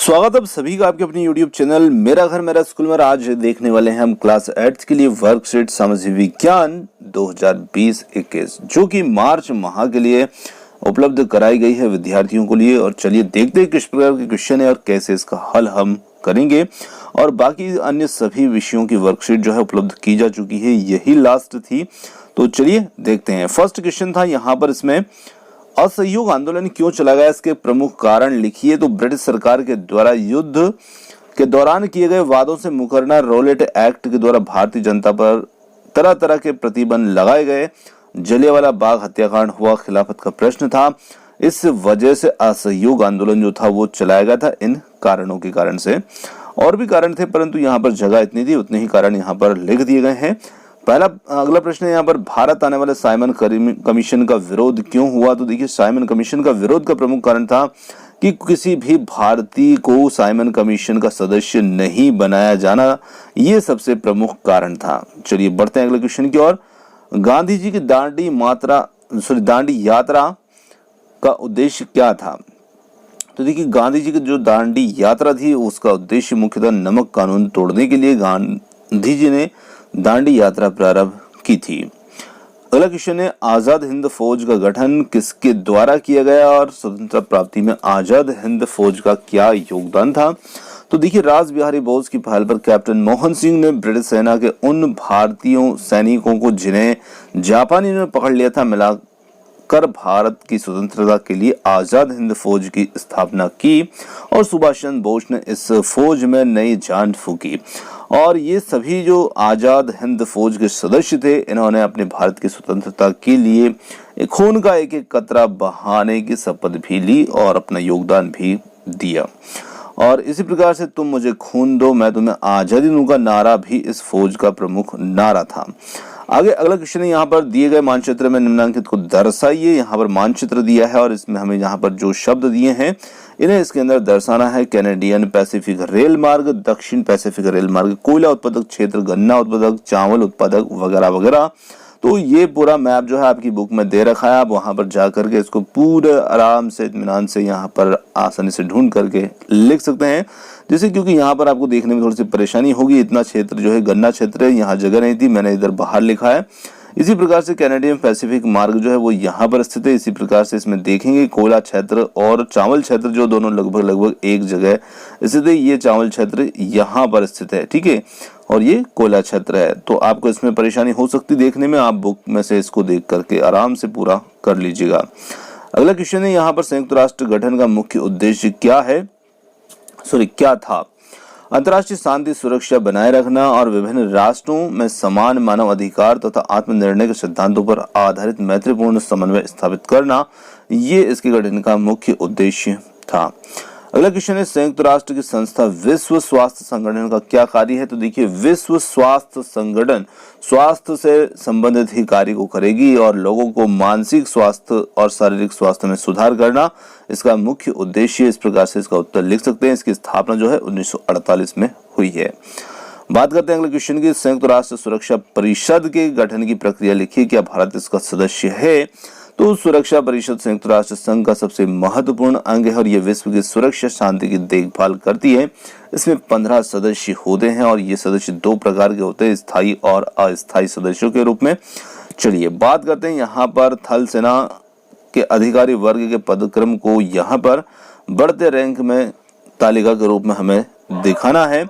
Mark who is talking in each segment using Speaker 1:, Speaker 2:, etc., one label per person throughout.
Speaker 1: स्वागत है आप सभी का आपके अपने YouTube चैनल मेरा घर मेरा स्कूल में। आज देखने वाले हैं हम क्लास 8 के लिए वर्कशीट सामाजिक विज्ञान 2020-21 जो कि मार्च माह के लिए उपलब्ध कराई गई है विद्यार्थियों के लिए। और चलिए देखते हैं किस प्रकार के क्वेश्चन है और कैसे इसका हल हम करेंगे। और बाकी अन्य सभी विषयों की वर्कशीट जो है उपलब्ध की जा चुकी है, यही लास्ट थी। तो चलिए देखते हैं। फर्स्ट क्वेश्चन था यहाँ पर, इसमें असहयोग आंदोलन क्यों चला गया, इसके प्रमुख कारण लिखिए। तो ब्रिटिश सरकार के द्वारा युद्ध के दौरान किए गए वादों से मुकरना, रोलेट एक्ट के द्वारा भारतीय जनता पर तरह तरह के प्रतिबंध लगाए गए, जलियांवाला बाग हत्याकांड हुआ, खिलाफत का प्रश्न था। इस वजह से असहयोग आंदोलन जो था वो चलाया गया था इन कारणों के कारण से। और भी कारण थे परंतु यहाँ पर जगह इतनी थी, उतने ही कारण यहाँ पर लिख दिए गए हैं। अगला प्रश्न है यहाँ पर, भारत आने वाले साइमन कमीशन का विरोध क्यों हुआ। तो देखिए, साइमन कमीशन का विरोध का प्रमुख कारण था कि किसी भी भारतीय को साइमन कमीशन का सदस्य नहीं बनाया जाना, ये सबसे प्रमुख कारण था। चलिए बढ़ते हैं अगले क्वेश्चन की ओर। गांधी जी की दांडी यात्रा का उद्देश्य क्या था। तो देखिए, गांधी जी की जो दांडी यात्रा थी उसका उद्देश्य मुख्यतः नमक कानून तोड़ने के लिए गांधी जी ने दांडी यात्रा प्रारंभ की थी। अगला क्वेश्चन है, आजाद हिंद फौज का गठन किसके द्वारा किया गया और स्वतंत्रता प्राप्ति में आजाद हिंद फौज का क्या योगदान था। तो देखिए, रास बिहारी बोस की पहल पर कैप्टन मोहन सिंह ने ब्रिटिश सेना के उन भारतीय सैनिकों को जिन्हें जापानी ने पकड़ लिया था मिलाकर भारत की स्वतंत्रता के लिए आजाद हिंद फौज की स्थापना की और सुभाष चंद्र बोस ने इस फौज में नई जान फूकी। और ये सभी जो आजाद हिंद फौज के सदस्य थे, इन्होंने अपने भारत की स्वतंत्रता के लिए खून का एक एक कतरा बहाने की शपथ भी ली और अपना योगदान भी दिया। और इसी प्रकार से तुम मुझे खून दो मैं तुम्हें आजादी दूंगा नारा भी इस फौज का प्रमुख नारा था। आगे अगला क्वेश्चन है, यहाँ पर दिए गए मानचित्र में निम्नलिखित को दर्शाइए। यहाँ पर मानचित्र दिया है और इसमें हमें यहाँ पर जो शब्द दिए हैं इन्हें इसके अंदर दर्शाना है। कैनेडियन पैसिफिक रेल मार्ग, दक्षिण पैसिफिक रेल मार्ग, कोयला उत्पादक क्षेत्र, गन्ना उत्पादक, चावल उत्पादक वगैरह वगैरह। तो ये पूरा मैप जो है आपकी बुक में दे रखा है, आप वहां पर जा करके इसको पूरे आराम से इत्मीनान से यहाँ पर आसानी से ढूंढ करके लिख सकते हैं। जैसे क्योंकि यहाँ पर आपको देखने में थोड़ी सी परेशानी होगी, इतना क्षेत्र जो है गन्ना क्षेत्र है, यहाँ जगह नहीं थी, मैंने इधर बाहर लिखा है। इसी प्रकार से कैनेडियन पैसिफिक मार्ग जो है वो यहाँ पर स्थित है। इसी प्रकार से इसमें देखेंगे कोयला क्षेत्र और चावल क्षेत्र जो दोनों लगभग एक जगह स्थित है। ये चावल क्षेत्र यहाँ पर स्थित है, ठीक है, और ये कोयला क्षेत्र है। तो आपको इसमें परेशानी हो सकती देखने में, आप बुक में से इसको देख करके आराम से पूरा कर लीजिएगा। अगला क्वेश्चन है, यहाँ पर संयुक्त राष्ट्र गठन का मुख्य उद्देश्य क्या था। अंतर्राष्ट्रीय शांति सुरक्षा बनाए रखना और विभिन्न राष्ट्रों में समान मानव अधिकार तथा आत्मनिर्णय के सिद्धांतों पर आधारित मैत्रीपूर्ण समन्वय स्थापित करना, ये इसके गठन का मुख्य उद्देश्य था। अगला क्वेश्चन है, संयुक्त राष्ट्र की संस्था विश्व स्वास्थ्य संगठन का क्या कार्य है। तो देखिए, विश्व स्वास्थ्य संगठन स्वास्थ्य से संबंधित ही कार्य को करेगी और लोगों को मानसिक स्वास्थ्य और शारीरिक स्वास्थ्य में सुधार करना इसका मुख्य उद्देश्य। इस प्रकार से इसका उत्तर लिख सकते हैं। इसकी स्थापना जो है 1948 में हुई है। बात करते हैं अगले क्वेश्चन की, संयुक्त राष्ट्र सुरक्षा परिषद के गठन की प्रक्रिया लिखिए। क्या भारत इसका सदस्य है। तो सुरक्षा परिषद संयुक्त राष्ट्र संघ का सबसे महत्वपूर्ण अंग है और ये विश्व की सुरक्षा शांति की देखभाल करती है। इसमें 15 सदस्य होते हैं और ये सदस्य दो प्रकार के होते हैं, स्थायी और अस्थायी सदस्यों के रूप में। चलिए बात करते हैं यहाँ पर थल सेना के अधिकारी वर्ग के पदक्रम को यहाँ पर बढ़ते रैंक में तालिका के रूप में हमें दिखाना है।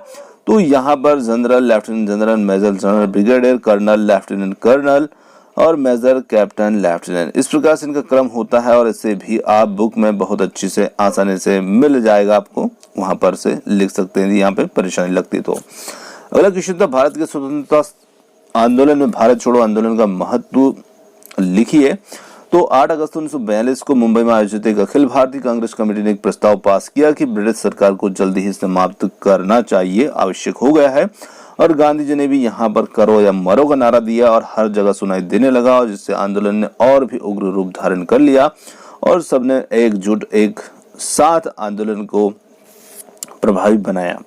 Speaker 1: तो यहाँ पर general, lieutenant general, major general, brigadier, colonel, lieutenant colonel और मेजर, कैप्टन, लेफ्टिनेंट, इस प्रकार से इनका क्रम होता है। और इसे भी आप बुक में बहुत अच्छी से आसानी से मिल जाएगा, आपको वहां पर से लिख सकते हैं, यहाँ पे परेशानी लगती तो। अगला क्वेश्चन था, भारत के स्वतंत्रता आंदोलन में भारत छोड़ो आंदोलन का महत्व लिखिए। तो 8 अगस्त 1942 को मुंबई में आयोजित एक अखिल भारतीय कांग्रेस कमेटी ने एक प्रस्ताव पास किया कि ब्रिटिश सरकार को जल्दी ही समाप्त करना चाहिए, आवश्यक हो गया है। और गांधी जी ने भी यहाँ पर करो या मरो का नारा दिया और हर जगह सुनाई देने लगा, और जिससे आंदोलन ने और भी उग्र रूप धारण कर लिया और सबने एकजुट एक साथ आंदोलन को प्रभावी बनाया।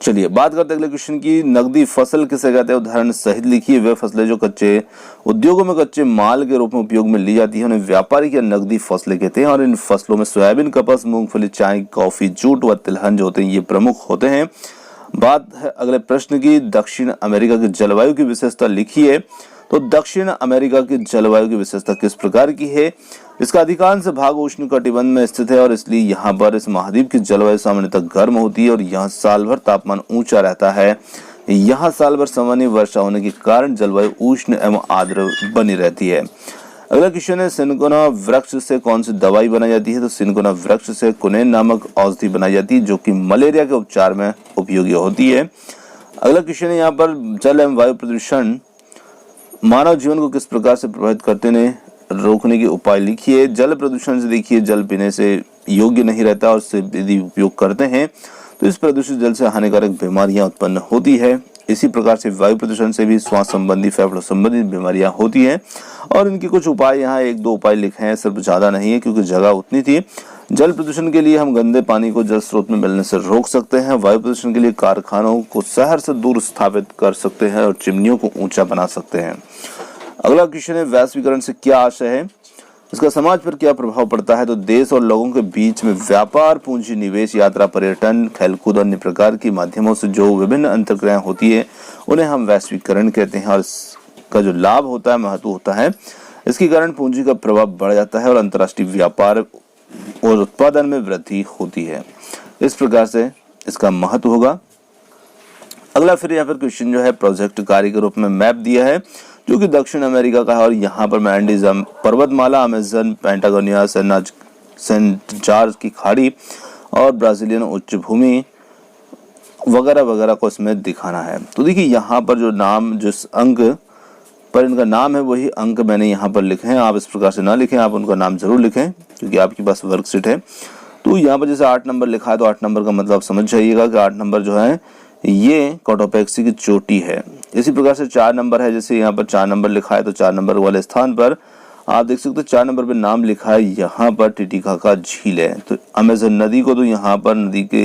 Speaker 1: चलिए बात करते हैं अगले क्वेश्चन की। नकदी फसल किसे कहते हैं? उदाहरण सहित लिखिए। वे फसलें जो कच्चे उद्योगों में कच्चे माल के रूप में उपयोग में ली जाती है उन्हें व्यापारिक या नकदी फसलें कहते हैं। और इन फसलों में सोयाबीन, कपास, मूंगफली, चाय, कॉफी, जूट व तिलहन जो होते हैं ये प्रमुख होते हैं। बात है अगले प्रश्न की। दक्षिण अमेरिका की जलवायु की विशेषता लिखिए। तो दक्षिण अमेरिका की जलवायु की विशेषता किस प्रकार की है? इसका अधिकांश भाग उष्णकटिबंध में स्थित है और इसलिए यहाँ पर इस महाद्वीप की जलवायु सामान्यतः गर्म होती है और यहाँ साल भर तापमान ऊंचा रहता है। यहाँ साल भर सामान्य वर्षा होने के कारण जलवायु उष्ण एवं आर्द्र बनी रहती है। अगला क्वेश्चन है, सिनकोना वृक्ष से कौन सी दवाई बनाई जाती है? तो सिनकोना वृक्ष से कुनेन नामक औषधि बनाई जाती है जो कि मलेरिया के उपचार में उपयोगी होती है। अगला क्वेश्चन है यहाँ पर, जल एवं वायु प्रदूषण मानव जीवन को किस प्रकार से प्रभावित करते हैं? रोकने के उपाय लिखिए। जल प्रदूषण से देखिए, जल पीने से योग्य नहीं रहता और इससे यदि उपयोग करते हैं तो इस प्रदूषित जल से हानिकारक बीमारियां उत्पन्न होती है। इसी प्रकार से वायु प्रदूषण से भी श्वास संबंधी, फेफड़ों संबंधी बीमारियां होती हैं और इनके कुछ उपाय यहाँ 1-2 उपाय लिखे हैं, सिर्फ ज्यादा नहीं है क्योंकि जगह उतनी थी। जल प्रदूषण के लिए हम गंदे पानी को जल स्रोत में मिलने से रोक सकते हैं। वायु प्रदूषण के लिए कारखानों को शहर से दूर स्थापित कर सकते हैं और चिमनियों को ऊंचा बना सकते हैं। अगला क्वेश्चन है, वैश्वीकरण से क्या आशय है? इसका समाज पर क्या प्रभाव पड़ता है? तो देश और लोगों के बीच में व्यापार, पूंजी निवेश, यात्रा, पर्यटन, खेलकूद अन्य प्रकार की माध्यमों से जो विभिन्न अंतर्क्रियाएं होती है उन्हें हम वैश्वीकरण कहते हैं। और इसका जो लाभ होता है, महत्व होता है, इसके कारण पूंजी का प्रभाव बढ़ जाता है और अंतर्राष्ट्रीय व्यापार और उत्पादन में वृद्धि होती है। इस प्रकार से इसका महत्व होगा। अगला फिर यहाँ पर क्वेश्चन जो है प्रोजेक्ट कार्य के रूप में मैप दिया है जो कि दक्षिण अमेरिका का है और यहाँ पर एंडीज पर्वतमाला, अमेजन, पैंटागोनिया, सेंट जॉर्ज की खाड़ी और ब्राजीलियन उच्च भूमि वगैरह वगैरह को इसमें दिखाना है। तो देखिए यहाँ पर जो नाम, जिस अंक पर इनका नाम है वही अंक मैंने यहाँ पर लिखे हैं। आप इस प्रकार से ना लिखें, आप उनका नाम जरूर लिखें क्योंकि आपके पास वर्कशीट है। तो यहाँ पर जैसे 8 नंबर लिखा है तो 8 नंबर का मतलब समझ जाइएगा कि 8 नंबर जो है ये कोटोपैक्सी की चोटी है। इसी प्रकार से 4 नंबर है, जैसे यहाँ पर 4 नंबर लिखा है तो 4 नंबर वाले स्थान पर आप देख सकते हो 4 नंबर पे नाम लिखा है, यहाँ पर टिटिकाका झील है। तो अमेजन नदी को तो यहाँ पर नदी के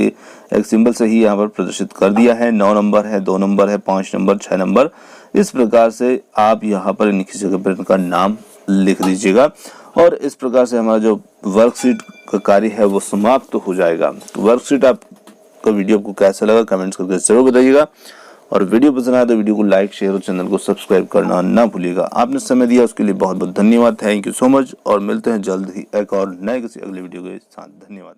Speaker 1: एक सिंबल से ही यहाँ पर प्रदर्शित कर दिया है। 9 नंबर है, 2 नंबर है, 5 नंबर, 6 नंबर। इस प्रकार से आप यहाँ पर किसी जगह पर इनका नाम लिख दीजिएगा और इस प्रकार से हमारा जो वर्कशीट का कार्य है वो समाप्त हो जाएगा। वर्कशीट आपका वीडियो आपको कैसा लगा कमेंट्स करके जरूर बताइएगा और वीडियो पसंद आया तो वीडियो को लाइक, शेयर और चैनल को सब्सक्राइब करना ना भूलिएगा। आपने समय दिया उसके लिए बहुत बहुत धन्यवाद। थैंक यू सो मच और मिलते हैं जल्द ही एक और नए किसी अगले वीडियो के साथ। धन्यवाद।